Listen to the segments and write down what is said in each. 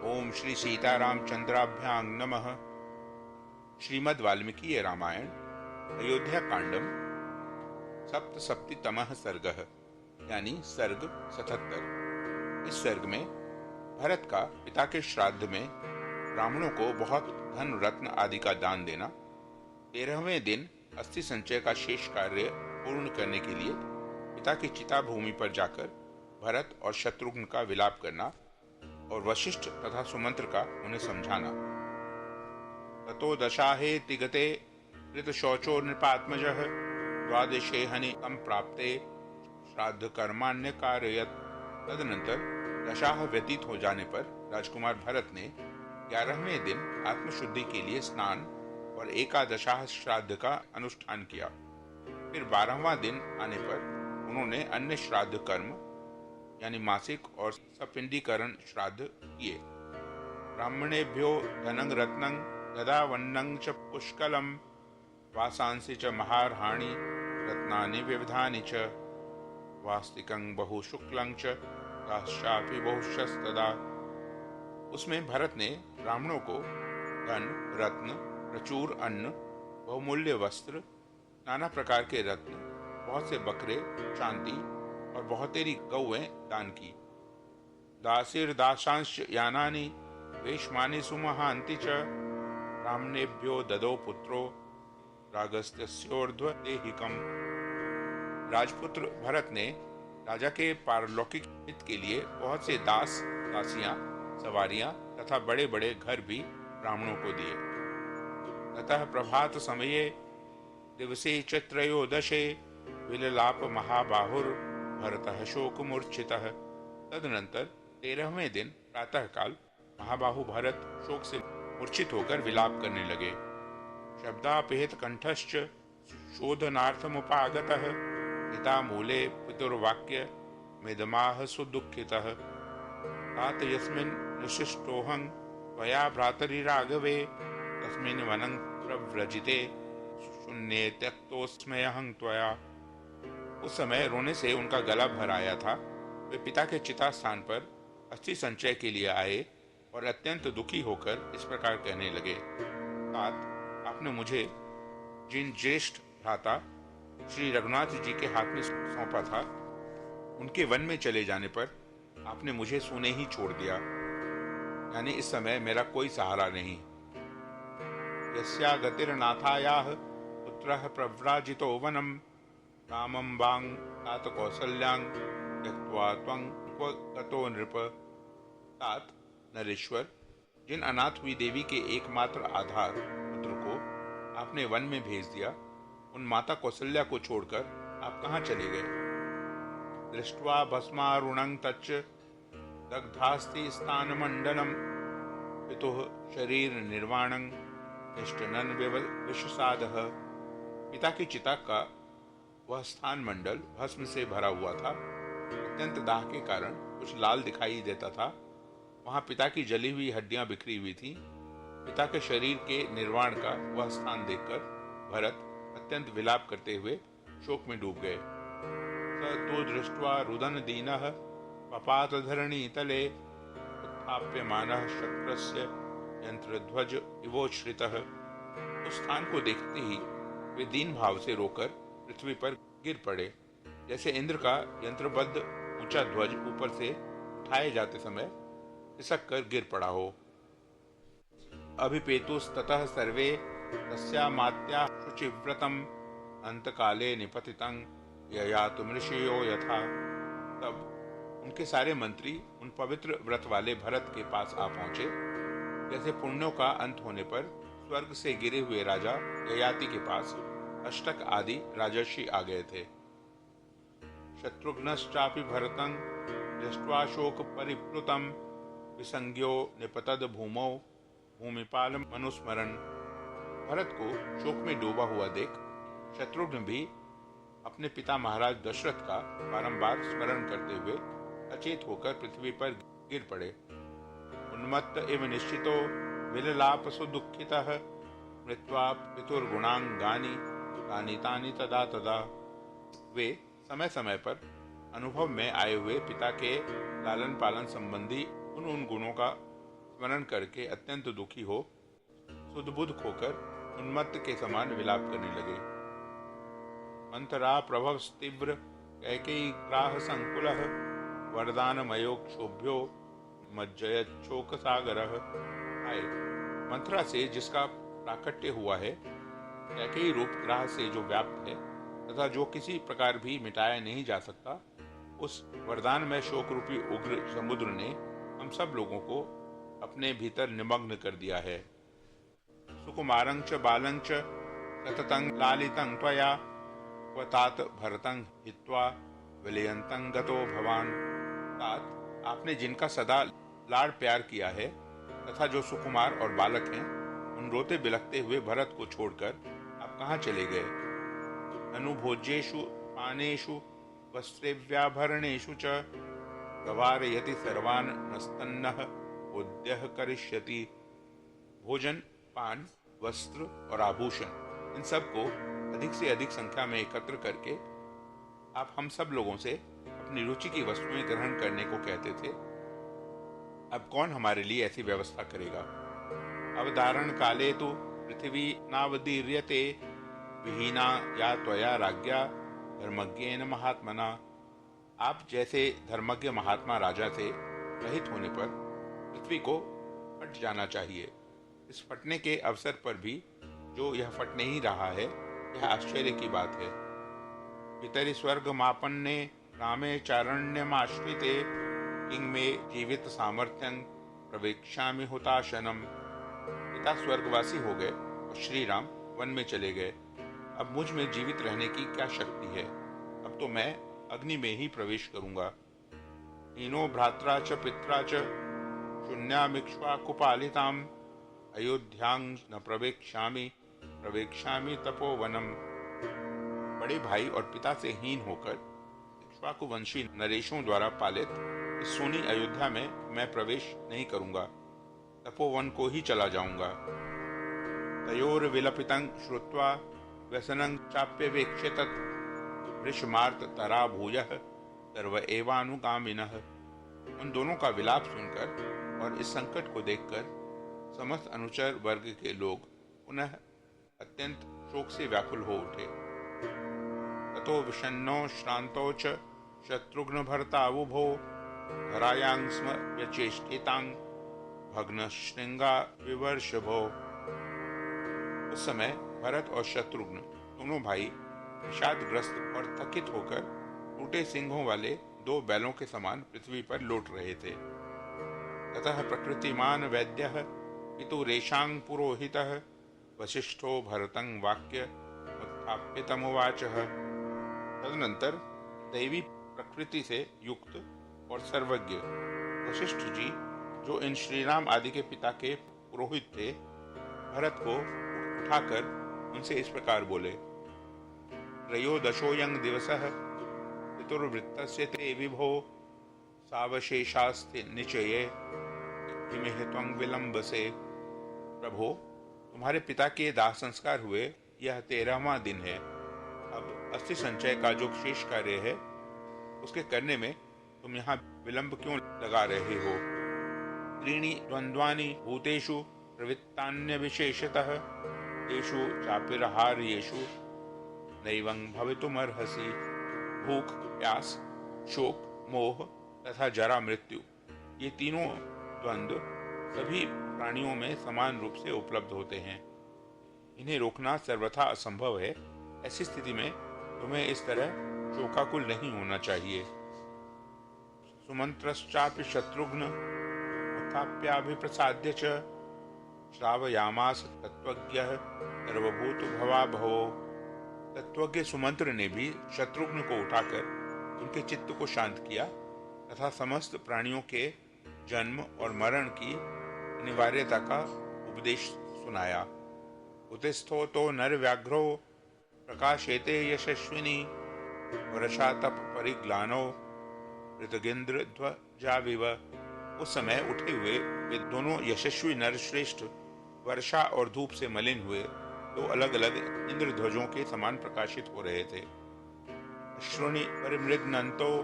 ओम श्री सीतारामचंद्राभ्यां नमः। श्रीमद् वाल्मीकि रामायण अयोध्या कांडम सप्तसप्तितमः सर्गः यानी सर्ग 77। इस सर्ग में भरत का पिता के श्राद्ध में ब्राह्मणों को बहुत धन रत्न आदि का दान देना, 13वें दिन अस्थि संचय का शेष कार्य पूर्ण करने के लिए पिता की चिता भूमि पर जाकर भरत और शत्रुघ्न का विलाप करना और वशिष्ठ तथा सुमंत्र का उन्हें समझाना। ततो दशाहे तिगते कृत शौचो नृपात्मजः द्वादशे हनि तम प्राप्ते श्राद्ध कर्मान्य कारयत। तदनंतर दशाह व्यतीत हो जाने पर राजकुमार भरत ने 11वें दिन आत्मशुद्धि के लिए स्नान और एकादशाह श्राद्ध का अनुष्ठान किया। फिर 12वां दिन आने पर उन्होंने अन्य श्राद्ध कर्म यानी मासिक और सपिंडीकरण श्राद्ध किए। ब्राह्मणेभ्यो धनं रत्नं ददावन्नं च पुष्कलम वासांसि च महारहाणि रत्नानि विविधानि च वास्तिकं बहु शुक्लं च दास्यापि बहुशस्तदा। उसमें भरत ने ब्राह्मणों को धन रत्न प्रचुर अन्न बहुमूल्य वस्त्र नाना प्रकार के रत्न बहुत से बकरे चांदी और बहुतेरी गौएं दान की। दासीर दासांश यानानि वेशमानि सुमहांति च ब्राह्मणेभ्यो ददो पुत्रो रागस्त्योर्ध्व देहिकम। राजपुत्र भरत ने राजा के पारलौकिक हित के लिए बहुत से दास दासियां सवारियां तथा बड़े बड़े घर भी ब्राह्मणों को दिए। ततः प्रभात समये दिवसे च त्रयोदशे विललाप महाबाहुर भरतः शोक मूर्छितः। तदनंतर 13वें दिन प्रातःकाल महाबाहु भरत शोक से मूर्छित होकर विलाप करने लगे। शब्दापेत कंठश्च शोधनार्थमुपागतः पिता मूले पितुर्वाक्य मेदमाह सुदुःखितः। तात यस्मिन् निशिष्टोऽहं त्वया भ्रातरिराघवे तस्मिन् वनं प्रव्रजिते शून्ये त्यक्तोऽस्म्यहं त्वया। उस समय रोने से उनका गला भर आया था। वे पिता के चिता स्थान पर अस्थि संचय के लिए आए और अत्यंत दुखी होकर इस प्रकार कहने लगे। तात, आपने मुझे जिन ज्येष्ठ भ्राता श्री रघुनाथ जी के हाथ में सौंपा था, उनके वन में चले जाने पर आपने मुझे सूने ही छोड़ दिया, यानी इस समय मेरा कोई सहारा नहीं। यस्या गतिर्नाथायाः पुत्रः प्रव्राजितो वनम रामं वां तात कौसल्यां त्यक्त्वा त्वं क्व गतो नृप। तात नरेश्वर, जिन अनाथ हुई देवी के एकमात्र आधार पुत्र को आपने वन में भेज दिया, उन माता कौसल्या को छोड़कर आप कहाँ चले गए? दृष्ट्वा भस्मारुणं तच्च दग्धास्ति स्थानमंडलम पितुः शरीर निर्वाणं निष्टनन विषसादः। पिता की चिता का वह स्थान मंडल भस्म से भरा हुआ था। अत्यंत दाह के कारण कुछ लाल दिखाई देता था। वहां पिता की जली हुई हड्डियां बिखरी हुई थीं। पिता के शरीर के निर्वाण का वह स्थान देखकर भरत अत्यंत विलाप करते हुए शोक में डूब गए। स तो दृष्ट्वा रुदन दीनः पपात धरणी तले उत्थाप्यमानः शक्रस्य यंत्रध्वज इवोच्छ्रितः। उस स्थान को देखते ही वे दीन भाव से रोकर पृथ्वी पर गिर पड़े, जैसे इंद्र का यंत्रबद्ध ऊंचा ध्वज ऊपर से उठाए जाते समय खिसक कर गिर पड़ा हो। अभिपेतुस्ततः सर्वे तस्यामात्या शुचिव्रतम अंतकाले निपतितं ययातुमृषयो यथा। तब उनके सारे मंत्री उन पवित्र व्रत वाले भरत के पास आ पहुंचे, जैसे पुण्यों का अंत होने पर स्वर्ग से गिरे हुए राजा ययाति के पास अष्टक आदि राजर्षि आ गए थे। शत्रुघ्नश्चापि भरतं दृष्ट्वा शोक परिप्लुतं विसंज्ञो निपतद भूमौ भूमिपाल मनुस्मरण। भरत को शोक में डूबा हुआ देख शत्रुघ्न भी अपने पिता महाराज दशरथ का बारंबार स्मरण करते हुए अचेत होकर पृथ्वी पर गिर पड़े। उन्मत्त इव निश्चितो विललाप सुदुःखितः मृत्वा पितुर्गुणांगानि तानि तानि तदा तदा। वे समय समय पर अनुभव में आए हुए पिता के लालन पालन संबंधी उन गुणों का स्मरण करके अत्यंत दुखी हो सुध-बुध खोकर उन्मत्त के समान विलाप करने लगे। मंथरा प्रभवस्तीव्र कैकेयी ग्राह संकुलः वरदानमयो क्षोभ्यो मज्जयच्छोक सागरः। आए मंथरा से जिसका प्राकट्य हुआ है, कैकेयी रूप ग्राह से जो व्याप्त है तथा जो किसी प्रकार भी मिटाया नहीं जा सकता, उस वरदान में शोक रूपी उग्र समुद्र ने हम सब लोगों को अपने भीतर निमग्न कर दिया है। सुकुमारं च बालं च सततं लालितं त्वया क्व तात भरतं हित्वा विलयन्तं गतो भवान। तात, आपने जिनका सदा लाड़ प्यार किया है तथा जो सुकुमार और बालक हैं, उन रोते बिलखते हुए भरत को छोड़कर आप कहाँ चले गए। अनुभोज्येषु पानेषु वस्त्रेव्याभरणेषु च गवारयति सर्वान् नस्तन्नः उद्यः करिष्यति। भोजन, पान, वस्त्र और आभूषण, इन सब को अधिक से अधिक संख्या में एकत्र करके आप हम सब लोगों से अपनी रुचि की वस्तुएं ग्रहण करने को कहते थे। अब कौन हमारे लिए ऐसी व्यवस्था करेगा। अवधारण काले तो पृथ्वी नावदीर्यते विहीना या त्वया राज्ञा धर्मज्ञेन महात्मना। आप जैसे धर्मज्ञ महात्मा राजा से रहित होने पर पृथ्वी को फट जाना चाहिए। इस फटने के अवसर पर भी जो यह फट नहीं रहा है, यह आश्चर्य की बात है। पितरि स्वर्ग मापन्ने रामे चारण्यमाश्रिते किंग में जीवित सामर्थ्यं प्रवेक्ष्यामि हुताशनम। पिता स्वर्गवासी हो गए और श्री राम वन में चले गए। अब मुझ में जीवित रहने की क्या शक्ति है। अब तो मैं अग्नि में ही प्रवेश करूंगा। हीनो भ्रात्रा च पित्रा च शून्यामिक्ष्वाकुपालिताम् अयोध्यां न प्रवेक्ष्यामि तपोवनम। बड़े भाई और पिता से हीन होकर इक्ष्वाकुवंशी नरेशों द्वारा पालित इस सोनी अयोध्या में मैं प्रवेश नहीं करूंगा, तपोवन को ही चला जाऊंगा। तयोर विलपितं श्रुत्वा व्यसनं चाप्यवेक्ष्य तत् वृषमार्त तरा भूयः सर्व एवानुगामिनः। उन दोनों का विलाप सुनकर और इस संकट को देखकर समस्त अनुचर वर्ग के लोग पुनः अत्यंत शोक से व्याकुल हो उठे। ततो विषण्णो श्रांतो च शत्रुघ्न भर्तावुभो धरायां स्म व्यचेष्टितां भग्न श्रृंगा विवर्षभो। उस समय भरत और शत्रुघ्न दोनों भाई विषादग्रस्त और थकित होकर टूटे सिंहों वाले दो बैलों के समान पृथ्वी पर लौट रहे थे। ततः प्रकृतिमान वैद्यः पितुरेषां पुरोहितः वसिष्ठो भरतं वाक्य उत्थाप्य तमुवाचः। तदनंतर दैवी प्रकृति से युक्त और सर्वज्ञ वशिष्ठ जी, जो इन श्रीराम आदि के पिता के पुरोहित थे, भरत को उठाकर उनसे इस प्रकार बोले। त्रयोदशोऽयं दिवसः पितुर्वृत्तस्य ते विभो सावशेषास्ते निचये किमिह त्वं विलंबसे। प्रभो, तुम्हारे पिता के दाह संस्कार हुए यह 13वां दिन है। अब अस्थि संचय का जो शेष कार्य है, उसके करने में तुम यहाँ विलंब क्यों लगा रहे हो। त्रीणि द्वंद्वानि भूतेषु प्रवृत्तान्य विशेषतः तेषु चापिरहार्येषु नैवं भवितुमर्हसि। भूख, प्यास, शोक, मोह तथा जरा मृत्यु, ये तीनों द्वंद्व सभी प्राणियों में समान रूप से उपलब्ध होते हैं। इन्हें रोकना सर्वथा असंभव है। ऐसी स्थिति में तुम्हें इस तरह शोकाकुल नहीं होना चाहिए। सुमंत्रश्चापि शत्रुघ्न उत्थाप्याभिप्रसाद्य च श्रावयामास तत्त्वज्ञः सर्वभूत भवाभवो। तत्त्वज्ञ सुमंत्र ने भी शत्रुघ्न को उठाकर उनके चित्त को शांत किया तथा समस्त प्राणियों के जन्म और मरण की अनिवार्यता का उपदेश सुनाया। उतिस्थो तो नर व्याघ्रो प्रकाशेते यशस्विनी वर्षा तप परिग्लानो ऋतगेंद्र ध्वजाविव। उस समय उठे हुए वे दोनों यशस्वी नर श्रेष्ठ वर्षा और धूप से मलिन हुए दो अलग अलग इंद्रध्वजों के समान प्रकाशित हो रहे थे। अश्रुणि परिमृग्नन्तो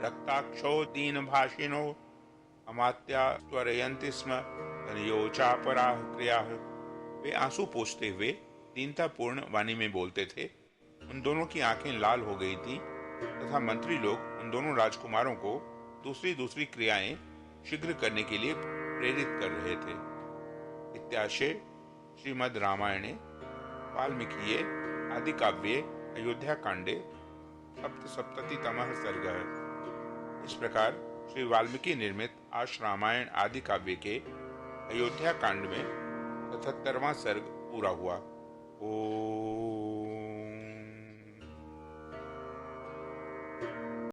रक्ताक्षो दीनभाषिणो अमात्या त्वरयन्ति स्म तनयोचापराः क्रियाः। वे आंसू पोंछते हुए दीनतापूर्ण वाणी में बोलते थे। उन दोनों की आंखें लाल हो गई थी तथा मंत्री लोग उन दोनों राजकुमारों को दूसरी दूसरी क्रियाएं शीघ्र करने के लिए प्रेरित कर रहे थे। इत्याशे श्रीमद् रामायणे वाल्मीकिये आदिकाव्ये अयोध्याकांडे सप्तसप्ततितमः सर्गः। इस प्रकार श्री वाल्मीकि निर्मित आश रामायण आदि काव्य के अयोध्या कांड में 77वां सर्ग पूरा हुआ। ओ